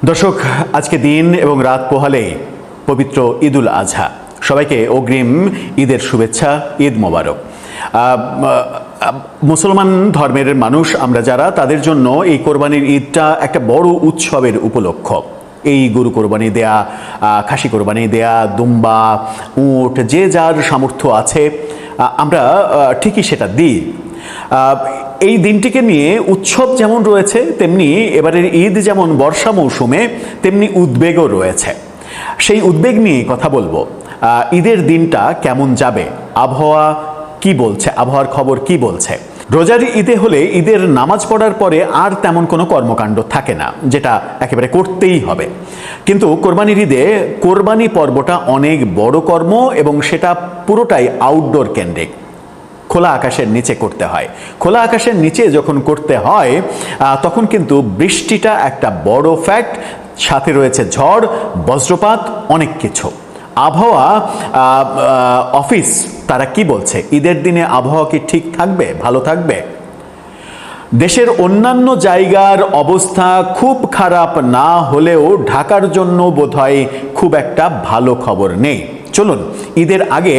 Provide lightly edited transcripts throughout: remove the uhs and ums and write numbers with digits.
দর্শক, আজকে দিন এবং রাত পোহালে পবিত্র ঈদুল আজহা। সবাইকে অগ্রিম ঈদের শুভেচ্ছা, ঈদ মোবারক। মুসলমান ধর্মের মানুষ আমরা যারা, তাদের জন্য এই কোরবানির ঈদটা একটা বড় উৎসবের উপলক্ষ। এই গরু কোরবানি দেয়া, খাসি কোরবানি দেয়া, দুম্বা, উট, যে যার সামর্থ্য আছে আমরা ঠিকই সেটা দিই। এই দিনটিকে নিয়ে উৎসব যেমন রয়েছে, তেমনি এবারের ঈদ যেমন বর্ষা মৌসুমে, তেমনি উদ্বেগও রয়েছে। সেই উদ্বেগ নিয়ে কথা বলবো। ঈদের দিনটা কেমন যাবে, আবহাওয়া কি বলছে, আবহাওয়ার খবর কি বলছে। রোজার ঈদে হলে ঈদের নামাজ পড়ার পরে আর তেমন কোনো কর্মকাণ্ড থাকে না, যেটা একেবারে করতেই হবে। কিন্তু কোরবানির ঈদে কোরবানি পর্বটা অনেক বড় কর্ম এবং সেটা পুরোটাই আউটডোর কেন্দ্রিক। খোলা আকাশের নিচে করতে হয়। খোলা আকাশের নিচে যখন করতে হয় তখন কিন্তু বৃষ্টিটা একটা বড় ফ্যাক্ট, সাথে রয়েছে ঝড়, বজ্রপাত, অনেক কিছু। আবহাওয়া অফিস তারা কি বলছে, ঈদের দিনে আবহাওয়া কি ঠিক থাকবে, ভালো থাকবে? দেশের অন্যান্য জায়গার অবস্থা খুব খারাপ না হলেও ঢাকার জন্য বোধহয় খুব একটা ভালো খবর নেই। চলুন ঈদের আগে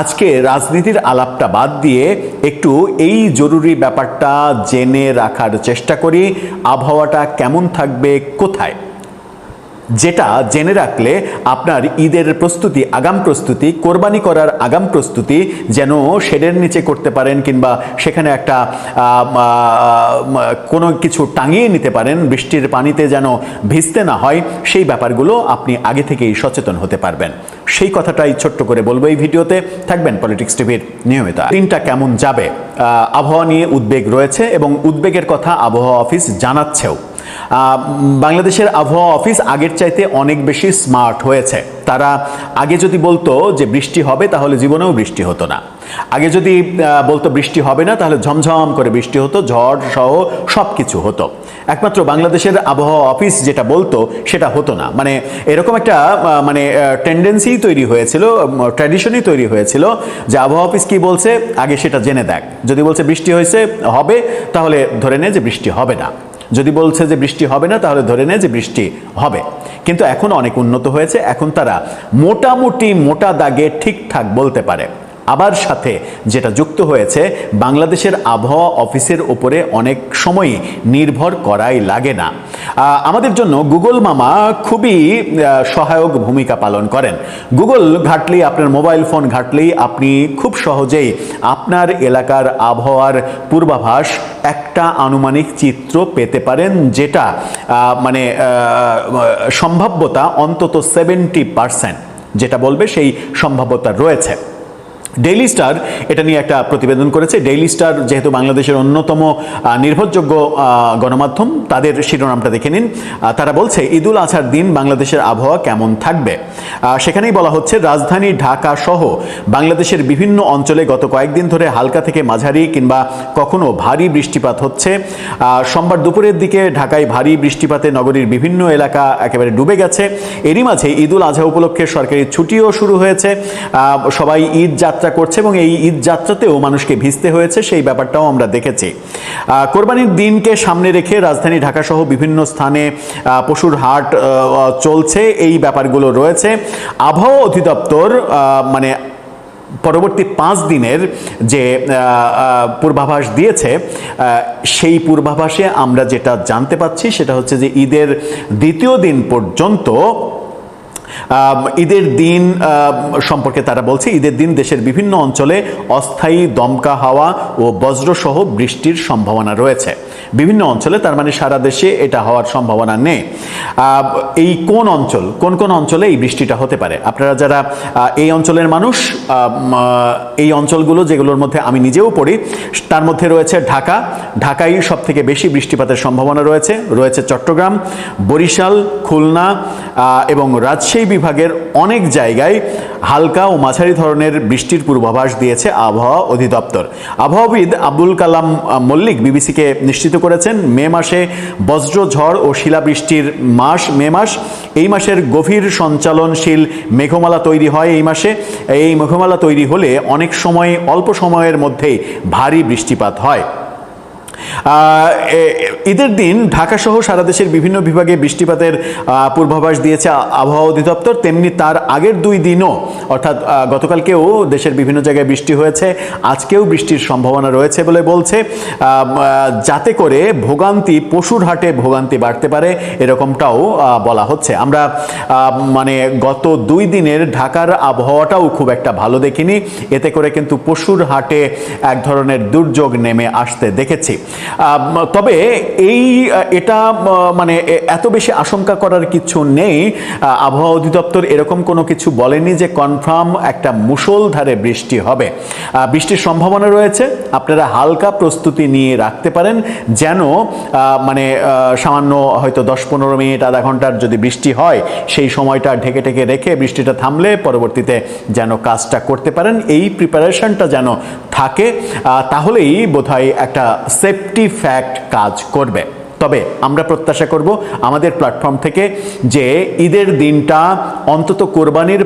আজকে রাজনীতির আলাপটা বাদ দিয়ে একটু এই জরুরি ব্যাপারটা জেনে রাখার চেষ্টা করি। আবহাওয়াটা কেমন থাকবে, কোথায়, যেটা জেনে রাখলে আপনার ঈদের প্রস্তুতি, আগাম প্রস্তুতি, কোরবানি করার আগাম প্রস্তুতি যেন শেডের নিচে করতে পারেন, কিংবা সেখানে একটা কোনো কিছু টাঙিয়ে নিতে পারেন, বৃষ্টির পানিতে যেন ভিজতে না হয়, সেই ব্যাপারগুলো আপনি আগে থেকেই সচেতন হতে পারবেন। সেই কথাটাই ছোট্ট করে বলবো এই ভিডিওতে। থাকবেন পলিটিক্স টিভির নিয়মিত। দিনটা কেমন যাবে, আবহাওয়া নিয়ে উদ্বেগ রয়েছে এবং উদ্বেগের কথা আবহাওয়া অফিস জানাচ্ছেও। বাংলাদেশের আবহাওয়া অফিস আগের চাইতে অনেক বেশি স্মার্ট হয়েছে। তারা আগে যদি বলতো যে বৃষ্টি হবে, তাহলে জীবনেও বৃষ্টি হতো না। আগে যদি বলতো বৃষ্টি হবে না, তাহলে ঝমঝম করে বৃষ্টি হতো, ঝড় সহ সব কিছু হতো। একমাত্র বাংলাদেশের আবহাওয়া অফিস যেটা বলতো সেটা হতো না। মানে এরকম একটা টেন্ডেন্সি তৈরি হয়েছিল, ট্র্যাডিশনই তৈরি হয়েছিল যে আবহাওয়া অফিস কি বলছে আগে সেটা জেনে দেখ। যদি বলছে বৃষ্টি হয়েছে হবে, তাহলে ধরে নে যে বৃষ্টি হবে না। যদি বলছে যে বৃষ্টি হবে না, তাহলে ধরে নে যে বৃষ্টি হবে। কিন্তু এখন অনেক উন্নত হয়েছে, এখন তারা মোটামুটি মোটা দাগে ঠিকঠাক বলতে পারে। আবার সাথে যেটা যুক্ত হয়েছে, বাংলাদেশের আবহাওয়া অফিসের উপরে অনেক সময়ই নির্ভর করাই লাগে না। আমাদের জন্য গুগল মামা খুবই সহায়ক ভূমিকা পালন করেন। গুগল ঘাটলেই, আপনার মোবাইল ফোন ঘাটলেই আপনি খুব সহজেই আপনার এলাকার আবহাওয়ার পূর্বাভাস, একটা আনুমানিক চিত্র পেতে পারেন, যেটা সম্ভাব্যতা অন্তত 70% যেটা বলবে সেই সম্ভাব্যতা রয়েছে। ডেইলি স্টার এটা নিয়ে একটা প্রতিবেদন করেছে। ডেইলি স্টার যেহেতু বাংলাদেশের অন্যতম নির্ভরযোগ্য গণমাধ্যম, তাদের শিরোনামটা দেখে নিন। তারা বলছে ঈদুল আজহার দিন বাংলাদেশের আবহাওয়া কেমন থাকবে। সেখানেই বলা হচ্ছে, রাজধানী ঢাকা সহ বাংলাদেশের বিভিন্ন অঞ্চলে গত কয়েকদিন ধরে হালকা থেকে মাঝারি কিংবা কখনো ভারী বৃষ্টিপাত হচ্ছে। সোমবার দুপুরের দিকে ঢাকায় ভারী বৃষ্টিপাতে নগরীর বিভিন্ন এলাকা একেবারে ডুবে গেছে। এরই মাঝে ঈদুল আজহা উপলক্ষে সরকারি ছুটিও শুরু হয়েছে। সবাই ঈদ যাত্রা করছে এবং এই ঈদ যাত্রাতেও মানুষকে ভিজতে হয়েছে, সেই ব্যাপারটাও আমরা দেখেছি। কোরবানির দিনকে সামনে রেখে রাজধানী ঢাকা সহ বিভিন্ন স্থানে পশুর হাট চলছে, এই ব্যাপারগুলো রয়েছে। আবহাওয়া অধিদপ্তর পরবর্তী 5 দিনের যে পূর্বাভাস দিয়েছে, সেই পূর্বাভাসে আমরা যেটা জানতে পাচ্ছি সেটা হচ্ছে যে ঈদের দ্বিতীয় দিন পর্যন্ত, ঈদের দিন সম্পর্কে তারা বলছে, ঈদের দিন দেশের বিভিন্ন অঞ্চলে অস্থায়ী দমকা হাওয়া ও বজ্রসহ বৃষ্টির সম্ভাবনা রয়েছে। বিভিন্ন অঞ্চলে, তার মানে সারা দেশে এটা হওয়ার সম্ভাবনা নেই। এই কোন অঞ্চল, কোন কোন অঞ্চলে এই বৃষ্টিটা হতে পারে, আপনারা যারা এই অঞ্চলের মানুষ, এই অঞ্চলগুলো যেগুলোর মধ্যে আমি নিজেও পড়ি, তার মধ্যে রয়েছে ঢাকা। ঢাকায় সব থেকে বেশি বৃষ্টিপাতের সম্ভাবনা রয়েছে। রয়েছে চট্টগ্রাম, বরিশাল, খুলনা এবং রাজশাহী বিভাগের অনেক জায়গায় হালকা ও মাঝারি ধরনের বৃষ্টির পূর্বাভাস দিয়েছে আবহাওয়া অধিদপ্তর। আবহাওয়াবিদ আব্দুল কালাম মল্লিক বিবিসিকে নিশ্চিত করেছেন, মে মাসে বজ্র ঝড় ও শিলাবৃষ্টির মাস মে মাস। এই মাসের গভীর সঞ্চালনশীল মেঘমালা তৈরি হয় এই মাসে। এই মেঘমালা তৈরি হলে অনেক সময় অল্প সময়ের মধ্যেই ভারী বৃষ্টিপাত হয়। ঈদের দিন ঢাকাসহ সারা দেশের বিভিন্ন বিভাগে বৃষ্টিপাতের পূর্বাভাস দিয়েছে আবহাওয়া অধিদপ্তর, তেমনি তার আগের 2 দিনও অর্থাৎ গতকালকেও দেশের বিভিন্ন জায়গায় বৃষ্টি হয়েছে, আজকেও বৃষ্টির সম্ভাবনা রয়েছে বলে বলছে, যাতে করে ভোগান্তি, পশুর হাটে ভোগান্তি বাড়তে পারে এরকমটাও বলা হচ্ছে। আমরা মানে গত 2 দিনের ঢাকার আবহাওয়াটাও খুব একটা ভালো দেখিনি, এতে করে কিন্তু পশুর হাটে এক ধরনের দুর্যোগ নেমে আসতে দেখেছি। তবে এটা মানে এত বেশি আশঙ্কা করার কিছু নেই। আবহাওয়া অধিদপ্তর এরকম কোনো কিছু বলেনি যে কনফার্ম একটা মুষলধারে বৃষ্টি হবে। বৃষ্টির সম্ভাবনা রয়েছে, আপনারা হালকা প্রস্তুতি নিয়ে রাখতে পারেন, যেন মানে সামান্য হয়তো 10-15 মিনিট, আধা ঘন্টার যদি বৃষ্টি হয়, সেই সময়টা ঢেকে ঢেকে রেখে বৃষ্টিটা থামলে পরবর্তীতে যেন কাজটা করতে পারেন, এই প্রিপারেশনটা যেন থাকে, তাহলেই বোধহয় একটা সেফটি ফ্যাক্ট কাজ করবে। তবে আমরা প্রত্যাশা করব আমাদের প্ল্যাটফর্ম থেকে যে ঈদের দিনটা অন্তত কোরবানির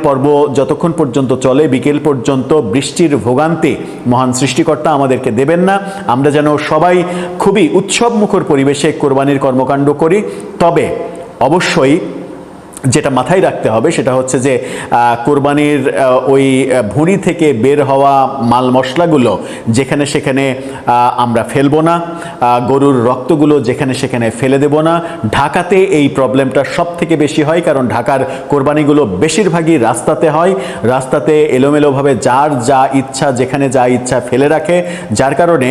পর্ব যতক্ষণ পর্যন্ত চলে, বিকেল পর্যন্ত বৃষ্টির ভোগান্তি মহান সৃষ্টিকর্তা আমাদেরকে দেবেন না। আমরা যেন সবাই খুবই উৎসবমুখর পরিবেশে কোরবানির কর্মকাণ্ড করি। তবে অবশ্যই যেটা মাথায় রাখতে হবে সেটা হচ্ছে যে কোরবানির ওই ভুঁড়ি থেকে বের হওয়া মাল মশলাগুলো যেখানে সেখানে আমরা ফেলবো না, গরুর রক্তগুলো যেখানে সেখানে ফেলে দেব না। ঢাকাতে এই প্রবলেমটা সব থেকে বেশি হয়, কারণ ঢাকার কোরবানিগুলো বেশিরভাগই রাস্তাতে হয়, রাস্তাতে এলোমেলোভাবে যার যা ইচ্ছা যেখানে যা ইচ্ছা ফেলে রাখে, যার কারণে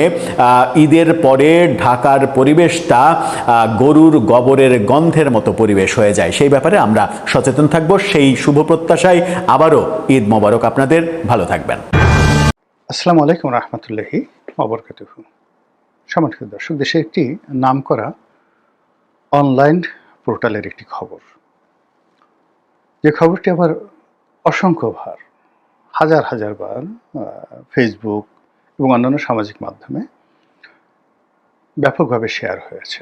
ঈদের পরে ঢাকার পরিবেশটা গরুর গোবরের গন্ধের মতো পরিবেশ হয়ে যায়। সেই ব্যাপারে আমরা সচেতন থাকবো, সেই শুভ প্রত্যাশায় আবারও ঈদ মোবারক আপনাদের। ভালো থাকবেন। আসসালামু আলাইকুম রহমতুল্লাহি ওয়া বারাকাতুহু। সম্মানিত দর্শক, দেশের একটি নামকরা অনলাইন পোর্টালের একটি খবর, যে খবরটি আবার অসংখ্যবার হাজার হাজার বার ফেসবুক এবং অন্যান্য সামাজিক মাধ্যমে ব্যাপকভাবে শেয়ার হয়েছে।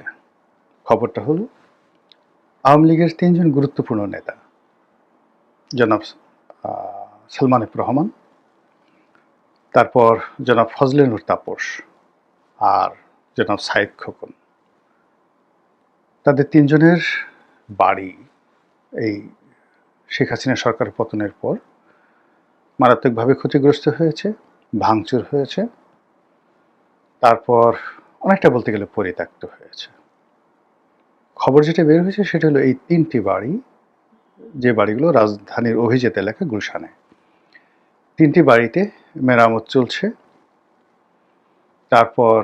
খবরটা হলো আওয়ামী লীগের 3 জন গুরুত্বপূর্ণ নেতা, জনাব সালমান এফ রহমান, তারপর জনাব ফজলে নূর তাপস আর জনাব সাইদ খোকন, তাদের 3 জনের বাড়ি এই শেখ হাসিনা সরকার পতনের পর মারাত্মকভাবে ক্ষতিগ্রস্ত হয়েছে, ভাঙচুর হয়েছে, তারপর অনেকটা বলতে গেলে পরিত্যক্ত হয়েছে। খবর যেটা বের হয়েছে সেটা হলো এই 3টি বাড়ি, যে বাড়িগুলো রাজধানীর অভিজাত এলাকা গুলশানে, 3টি বাড়িতে মেরামত চলছে। তারপর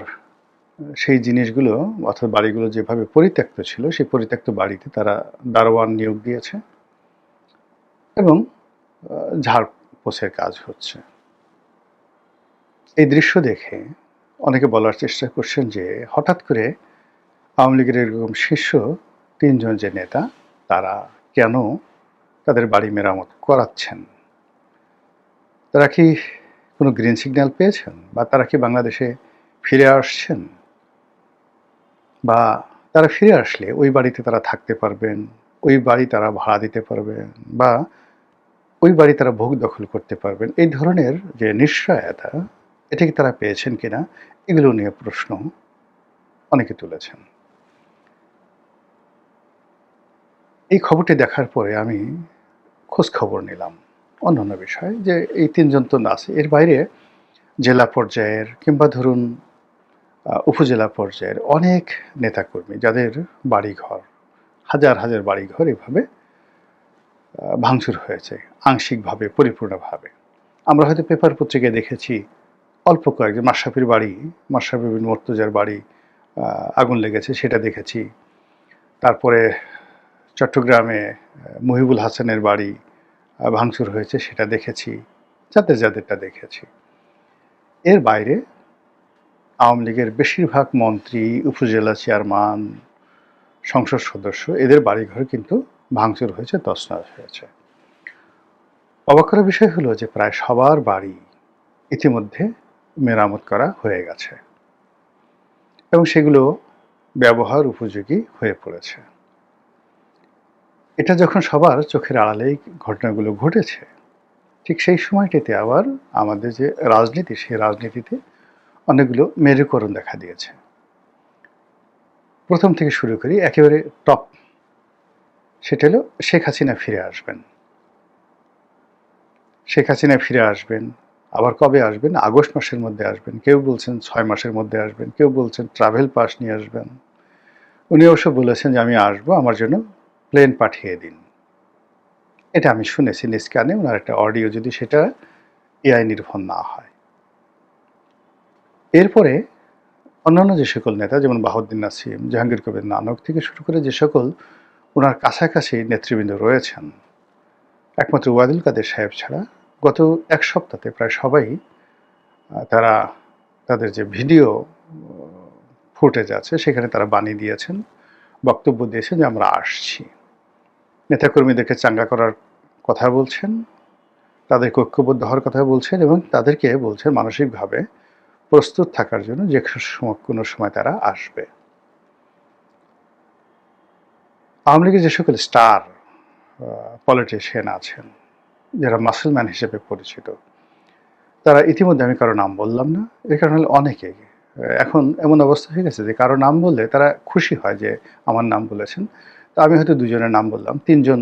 সেই জিনিসগুলো অর্থাৎ বাড়িগুলো যেভাবে পরিত্যক্ত ছিল, সেই পরিত্যক্ত বাড়িতে তারা দারোয়ান নিয়োগ দিয়েছে এবং ঝাড়পোছের কাজ হচ্ছে। এই দৃশ্য দেখে অনেকে বলার চেষ্টা করছেন যে হঠাৎ করে আওয়ামী লীগের এরকম শীর্ষ 3 জন যে নেতা, তারা কেন তাদের বাড়ি মেরামত করাচ্ছেন? তারা কি কোনো গ্রিন সিগন্যাল পেয়েছেন, বা তারা কি বাংলাদেশে ফিরে আসছেন, বা তারা ফিরে আসলে ওই বাড়িতে তারা থাকতে পারবেন, ওই বাড়ি তারা ভাড়া দিতে পারবেন, বা ওই বাড়ি তারা ভোগ দখল করতে পারবেন? এই ধরনের যে নিশ্চয়তা, এটা কি তারা পেয়েছেন কিনা, এগুলো নিয়ে প্রশ্ন অনেকে তুলেছেন। এই খবরটি দেখার পরে আমি খোঁজ খবর নিলাম অন্যান্য বিষয়, যে এই 3 জন তো আছে, এর বাইরে জেলা পর্যায়ের কিংবা ধরুন উপজেলা পর্যায়ের অনেক নেতাকর্মী, যাদের বাড়িঘর, হাজার হাজার বাড়িঘর এভাবে ভাঙচুর হয়েছে আংশিকভাবে, পরিপূর্ণভাবে। আমরা হয়তো পেপার পত্রিকায় দেখেছি অল্প কয়েকজন, মাশরাফির বাড়ি, মাশরাফি বিন মুর্তজার বাড়ি আগুন লেগেছে, সেটা দেখেছি। তারপরে চট্টগ্রামে মুহিবুল হাসানের বাড়ি ভাঙচুর হয়েছে, সেটা দেখেছি, যাদেরটা দেখেছি। এর বাইরে আওয়ামী লীগের বেশিরভাগ মন্ত্রী, উপজেলা চেয়ারম্যান, সংসদ সদস্য, এদের বাড়িঘর কিন্তু ভাঙচুর হয়েছে, তছনছ হয়েছে। অবাক করার বিষয় হলো যে প্রায় সবার বাড়ি ইতিমধ্যে মেরামত করা হয়ে গেছে এবং সেগুলো ব্যবহার উপযোগী হয়ে পড়েছে। এটা যখন সবার চোখের আড়ালেই ঘটনাগুলো ঘটেছে, ঠিক সেই সময়টিতে আবার আমাদের যে রাজনীতি, সেই রাজনীতিতে অনেকগুলো মেরুকরণ দেখা দিয়েছে। প্রথম থেকে শুরু করি, একেবারে টপ, সেটা হলো শেখ হাসিনা ফিরে আসবেন। শেখ হাসিনা ফিরে আসবেন। আবার কবে আসবেন? আগস্ট মাসের মধ্যে আসবেন। কেউ বলছেন 6 মাসের মধ্যে আসবেন, কেউ বলছেন ট্রাভেল পাস নিয়ে আসবেন। উনি অবশ্য বলেছেন যে আমি আসবো, আমার জন্য প্লেন পাঠিয়ে দিন। এটা আমি শুনেছি নিজ কানে, ওনার একটা অডিও, যদি সেটা এআই নির্ভর না হয়। এরপরে অন্যান্য যে সকল নেতা, যেমন বাহাউদ্দিন নাসিম, জাহাঙ্গীর কবির নানক থেকে শুরু করে যে সকল ওনার কাছাকাছি নেতৃবৃন্দ রয়েছেন, একমাত্র ওয়াদুল কাদের সাহেব ছাড়া গত এক সপ্তাহে প্রায় সবাই তারা তাদের যে ভিডিও ফুটেজ আছে সেখানে তারা বাণী দিয়েছেন, বক্তব্য দিয়েছেন যে আমরা আসছি। নেতাকর্মীদেরকে চাঙ্গা করার কথা বলছেন, তাদেরকে ঐক্যবদ্ধ হওয়ার কথা বলছেন এবং তাদেরকে বলছেন মানসিকভাবে প্রস্তুত থাকার জন্য যে কোনো সময় তারা আসবে। আওয়ামী লীগের যে সকল স্টার পলিটিশিয়ান আছেন, যারা মাসলম্যান হিসেবে পরিচিত, তারা ইতিমধ্যে, আমি কারো নাম বললাম না, এর কারণ হলো অনেকেই এখন এমন অবস্থা হয়ে গেছে যে কারো নাম বললে তারা খুশি হয় যে আমার নাম বলেছেন। তো আমি হয়তো দুজনের নাম বললাম, তিনজন,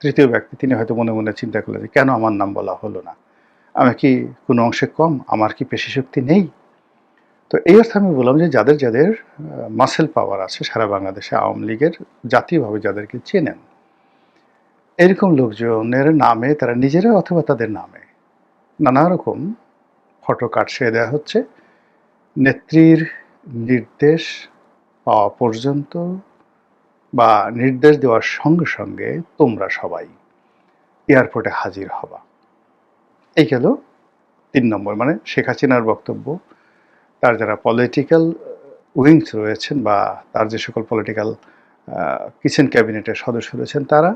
তৃতীয় ব্যক্তি তিনি হয়তো মনে মনে চিন্তা করলেন যে কেন আমার নাম বলা হলো না, আমি কি কোনো অংশে কম, আমার কি পেশি শক্তি নেই? তো এই অর্থে আমি বললাম যে যাদের যাদের মাসেল পাওয়ার আছে সারা বাংলাদেশে, আওয়ামী লীগের জাতীয়ভাবে যাদেরকে চেনেন, এরকম লোকজনের নামে তারা নিজেরা অথবা তাদের নামে নানা রকম ফটো কাটছিয়ে দেওয়া হচ্ছে। নেত্রীর নির্দেশ পাওয়া পর্যন্ত বা নির্দেশ দেওয়ার সঙ্গে সঙ্গে তোমরা সবাই এয়ারপোর্টে হাজির হবা। এই গেল 3 নম্বর, মানে শেখ হাসিনার বক্তব্য, তার যারা পলিটিক্যাল উইংস রয়েছেন বা তার যে সকল পলিটিক্যাল কিচেন ক্যাবিনেটের সদস্য রয়েছেন তারা,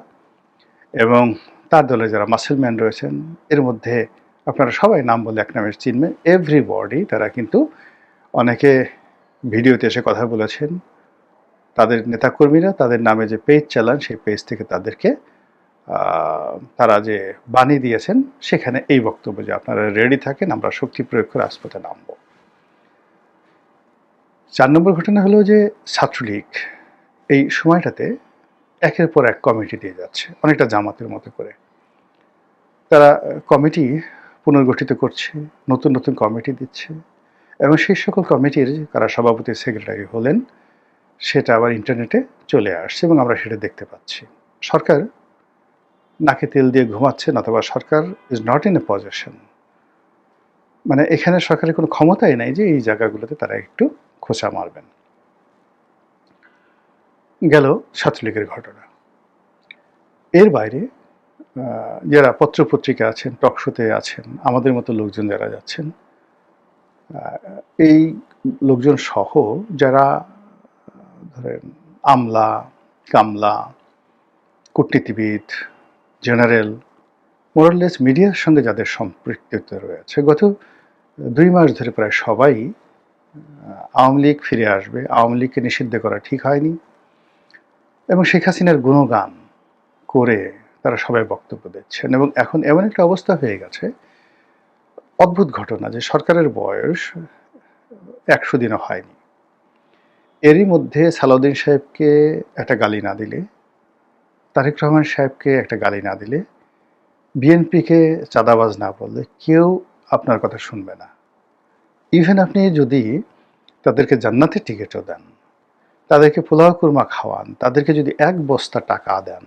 এবং তার দলে যারা মাসেলম্যান রয়েছেন, এর মধ্যে আপনারা সবাই নাম বলে এক নামের চিনবেন, এভরিবডি, তারা কিন্তু অনেকে ভিডিওতে এসে কথা বলেছেন, তাদের নেতাকর্মীরা তাদের নামে যে পেজ চালান সেই পেজ থেকে তাদেরকে তারা যে বাণী দিয়েছেন সেখানে এই বক্তব্য যে আপনারা রেডি থাকেন, আমরা শক্তি প্রয়োগ করে রাজপথে নামব। 4 নম্বর ঘটনা হলো যে ছাত্রলীগ এই সময়টাতে একের পর এক কমিটি দিয়ে যাচ্ছে, অনেকটা জামাতের মতো করে। তারা কমিটি পুনর্গঠিত করছে, নতুন নতুন কমিটি দিচ্ছে, এবং সেই সকল কমিটির কারা সভাপতি সেক্রেটারি হলেন সেটা আবার ইন্টারনেটে চলে আসছে এবং আমরা সেটা দেখতে পাচ্ছি। সরকার নাকে তেল দিয়ে ঘুমাচ্ছেন, অথবা সরকার is not in a position, মানে এখানে সরকারের কোনো ক্ষমতাই নাই যে এই জায়গাগুলোতে তারা একটু খোঁচা মারবেন। গেল ছাত্রলীগের ঘটনা। এর বাইরে যারা পত্রপত্রিকা আছেন, টকশোতে আছেন, আমাদের মতো লোকজন যারা যাচ্ছেন, এই লোকজন সহ যারা ধরেন আমলা, কামলা, কূটনীতিবিদ, জেনারেল, মোরাললেস মিডিয়ার সঙ্গে যাদের সম্পৃক্ততা রয়েছে, গত 2 মাস ধরে প্রায় সবাই আওয়ামী লীগ ফিরে আসবে, আওয়ামী লীগকে নিষিদ্ধ করা ঠিক হয়নি, এবং শেখ হাসিনার গুণগান করে তারা সবাই বক্তব্য দিচ্ছেন। এবং এখন এমন একটা অবস্থা হয়ে গেছে, অদ্ভুত ঘটনা, যে সরকারের বয়স 100 দিনও হয়নি, এরই মধ্যে সালাউদ্দিন সাহেবকে একটা গালি না দিলে, তারেক রহমান সাহেবকে একটা গালি না দিলে, বিএনপিকে চাঁদাবাজ না বললে কেউ আপনার কথা শুনবে না। ইভেন আপনি যদি তাদেরকে জান্নাতের টিকিটও দেন, তাদেরকে পোলাও কুরমা খাওয়ান, তাদেরকে যদি 1 বস্তা টাকা দেন,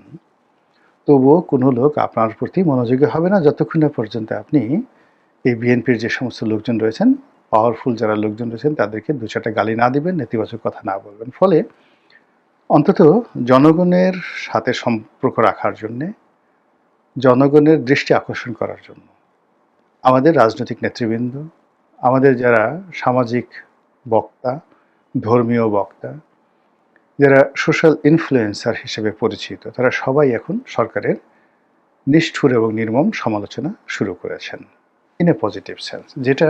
তবুও কোনো লোক আপনার প্রতি মনোযোগী হবে না যতক্ষণ না পর্যন্ত আপনি এই বিএনপির যে সমস্ত লোকজন রয়েছেন, পাওয়ারফুল যারা লোকজন রয়েছেন, তাদেরকে 2-4টা গালি না দিবেন, নেতিবাচক কথা না বলবেন। ফলে অন্তত জনগণের সাথে সম্পর্ক রাখার জন্যে, জনগণের দৃষ্টি আকর্ষণ করার জন্য আমাদের রাজনৈতিক নেতৃবৃন্দ, আমাদের যারা সামাজিক বক্তা, ধর্মীয় বক্তা, যারা সোশ্যাল ইনফ্লুয়েন্সার হিসেবে পরিচিত, তারা সবাই এখন সরকারের নিষ্ঠুর এবং নির্মম সমালোচনা শুরু করেছেন ইন এ পজিটিভ সেন্স, যেটা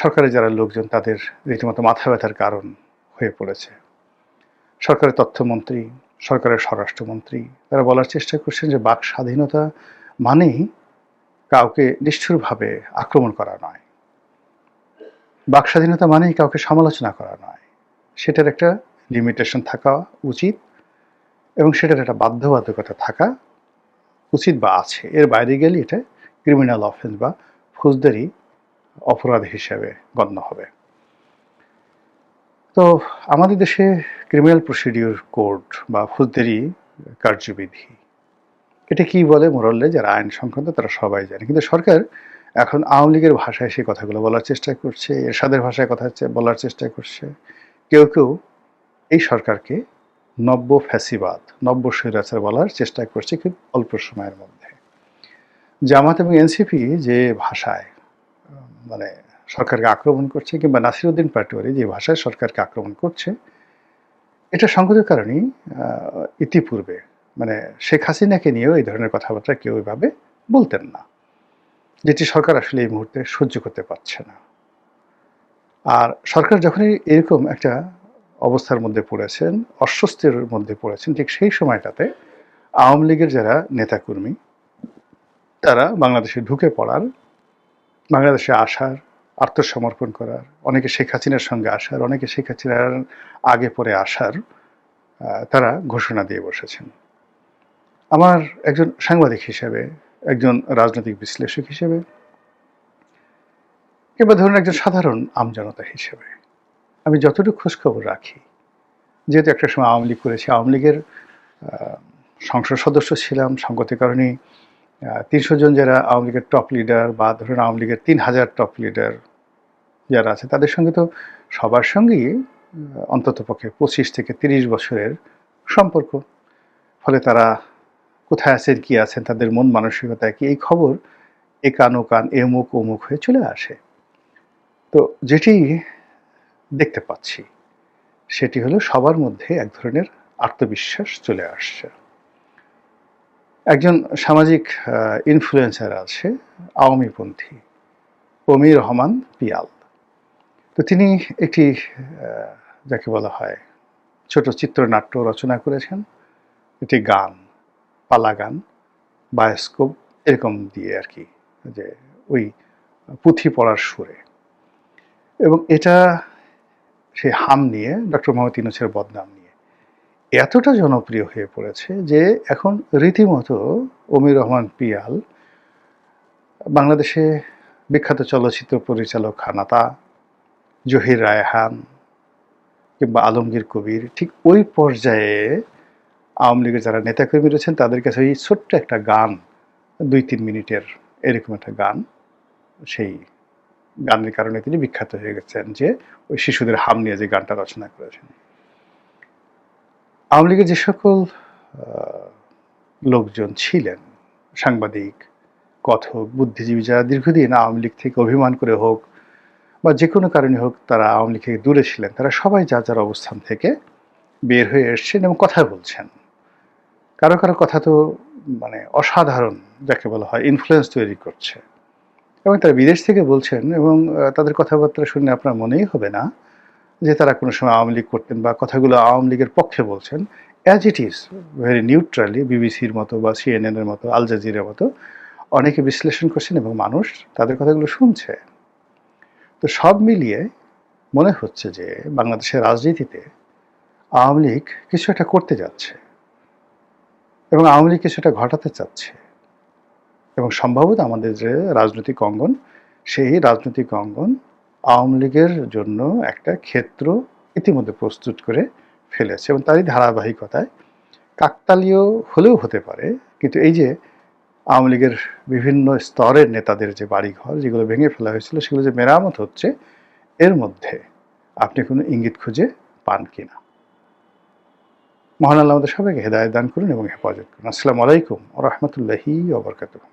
সরকারের যারা লোকজন তাদের রীতিমতো মাথা ব্যথার কারণ হয়ে পড়েছে। সরকারের তথ্যমন্ত্রী, সরকারের স্বরাষ্ট্রমন্ত্রী, তারা বলার চেষ্টা করছেন যে বাক স্বাধীনতা মানেই কাউকে নিষ্ঠুরভাবে আক্রমণ করা নয়। বাক স্বাধীনতা মানেই কাউকে সমালোচনা করা নয়, সেটার একটা লিমিটেশন থাকা উচিত এবং সেটার একটা বাধ্যবাধকতা থাকা উচিত বা আছে। এর বাইরে গেলে এটা ক্রিমিনাল অফেন্স বা ফৌজদারি অপরাধ হিসেবে গণ্য হবে। তো আমাদের দেশে ক্রিমিনাল প্রসিডিউর কোড বা ফৌজদারি কার্যবিধি, এটা কি বলে মোরাললে যারা আইন সংক্রান্ত তারা সবাই জানে, কিন্তু সরকার এখন আওয়ামী লীগের ভাষায় সেই কথাগুলো বলার চেষ্টা করছে, এরশাদের ভাষায় কথা বলার চেষ্টা করছে। কেউ কেউ এই সরকারকে নব্য ফ্যাসিবাদ, নব্য স্বৈরাচার বলার চেষ্টা করছে খুব অল্প সময়ের মধ্যে। জামাত এবং এনসিপি যে ভাষায় মানে সরকারকে আক্রমণ করছে, কিংবা নাসিরউদ্দিন পাটোয়ারি যে ভাষায় সরকারকে আক্রমণ করছে, এটা সংগত কারণেই ইতিপূর্বে মানে শেখ হাসিনাকে নিয়েও এই ধরনের কথাবার্তা কেউ এভাবে বলতেন না, যেটি সরকার আসলে এই মুহূর্তে সহ্য করতে পারছে না। আর সরকার যখনই এরকম একটা অবস্থার মধ্যে পড়েছেন, অস্বস্তির মধ্যে পড়েছেন, ঠিক সেই সময়টাতে আওয়ামী লীগের যারা নেতাকর্মী তারা বাংলাদেশে ঢুকে পড়ার, বাংলাদেশে আসার, আত্মসমর্পণ করার, অনেকে শেখ হাসিনার সঙ্গে আসার, অনেকে শেখ হাসিনার আগে পরে আসার তারা ঘোষণা দিয়ে বসেছেন। আমার একজন সাংবাদিক হিসেবে, একজন রাজনৈতিক বিশ্লেষক হিসেবে, কিংবা ধরুন একজন সাধারণ আমজনতা হিসেবে আমি যতটুকু খোঁজখবর রাখি, যেহেতু একটা সময় আওয়ামী লীগ করেছি, আওয়ামী লীগের সংসদ সদস্য ছিলাম, সঙ্গতি কারণে ৩০০ জন যারা আওয়ামী লীগের টপ লিডার, বা ধরুন আওয়ামী লীগের ৩,০০০ টপ লিডার যারা আছে, তাদের সঙ্গে তো সবার সঙ্গেই অন্তত পক্ষে ২৫ থেকে ৩০ বছরের সম্পর্ক। ফলে তারা কোথায় আছেন, কি আছেন, তাদের মন মানসিকতা কি, এই খবর এ কান ও কান, এ মুখ ও মুখ হয়ে চলে আসে। তো যেটি দেখতে পাচ্ছি সেটি হলো সবার মধ্যে এক ধরনের আত্মবিশ্বাস চলে আসছে। একজন সামাজিক ইনফ্লুয়েন্সার আছে আওয়ামীপন্থী, পমির রহমান পিয়াল। তো তিনি একটি যাকে বলা হয় ছোট চিত্রনাট্য রচনা করেছেন, একটি গান, পালা গান, বায়োস্কোপ এরকম দিয়ে আর কি, যে ওই পুঁথি পড়ার সুরে। এবং এটা সেই হাম নিয়ে, ডক্টর মোহাম্মদ ইউনূসের বদনাম নিয়ে এতটা জনপ্রিয় হয়ে পড়েছে যে এখন রীতিমতো অমির রহমান পিয়াল বাংলাদেশে বিখ্যাত চলচ্চিত্র পরিচালক খানাতা, জহির রায়হান কিংবা আলমগীর কবির, ঠিক ওই পর্যায়ে আওয়ামী লীগের যারা নেতাকর্মী রয়েছেন তাদের কাছে ওই ছোট্ট একটা গান, ২-৩ মিনিটের এরকম একটা গান, সেই গানের কারণে তিনি বিখ্যাত হয়ে গেছেন, যে ওই শিশুদের হাম নিয়ে যে গানটা রচনা করেছেন। আওয়ামী লীগের যে সকল লোকজন ছিলেন, সাংবাদিক, কথক, বুদ্ধিজীবী, যারা দীর্ঘদিন আওয়ামী লীগ থেকে অভিমান করে হোক বা যে কোনো কারণে হোক তারা আওয়ামী লীগ থেকে দূরে ছিলেন, তারা সবাই যার যার অবস্থান থেকে বের হয়ে এসছেন এবং কথা বলছেন। কারো কারো কথা তো মানে অসাধারণ, যাকে বলা হয় ইনফ্লুয়েন্স তৈরি করছে, এবং তারা বিদেশ থেকে বলছেন, এবং তাদের কথাবার্তা শুনে আপনার মনেই হবে না যে তারা কোনো সময় আওয়ামী লীগ করতেন বা কথাগুলো আওয়ামী লীগের পক্ষে বলছেন। As it is, very neutrally, বিবিসির মতো বা সিএনএনের মতো, আল জাজিরার মতো অনেকে বিশ্লেষণ করছেন এবং মানুষ তাদের কথাগুলো শুনছে। তো সব মিলিয়ে মনে হচ্ছে যে বাংলাদেশের রাজনীতিতে আওয়ামী লীগ কিছু একটা করতে যাচ্ছে এবং আওয়ামী লীগ কিছু একটা ঘটাতে চাচ্ছে, এবং সম্ভবত আমাদের যে রাজনৈতিক অঙ্গন, সেই রাজনৈতিক অঙ্গন আওয়ামী লীগের জন্য একটা ক্ষেত্র ইতিমধ্যে প্রস্তুত করে ফেলেছে, এবং তারই ধারাবাহিকতায় কাকতালীয় হলেও হতে পারে, কিন্তু এই যে আওয়ামী লীগের বিভিন্ন স্তরের নেতাদের যে বাড়িঘর যেগুলো ভেঙে ফেলা হয়েছিল সেগুলো যে মেরামত হচ্ছে, এর মধ্যে আপনি কোনো ইঙ্গিত খুঁজে পান কিনা। মহান আল্লাহ আমাদের সবাইকে হেদায়েত দান করুন এবং হেফাজত করুন। আসসালামু আলাইকুম ওয়া রাহমাতুল্লাহি ওয়া বারাকাতুহু।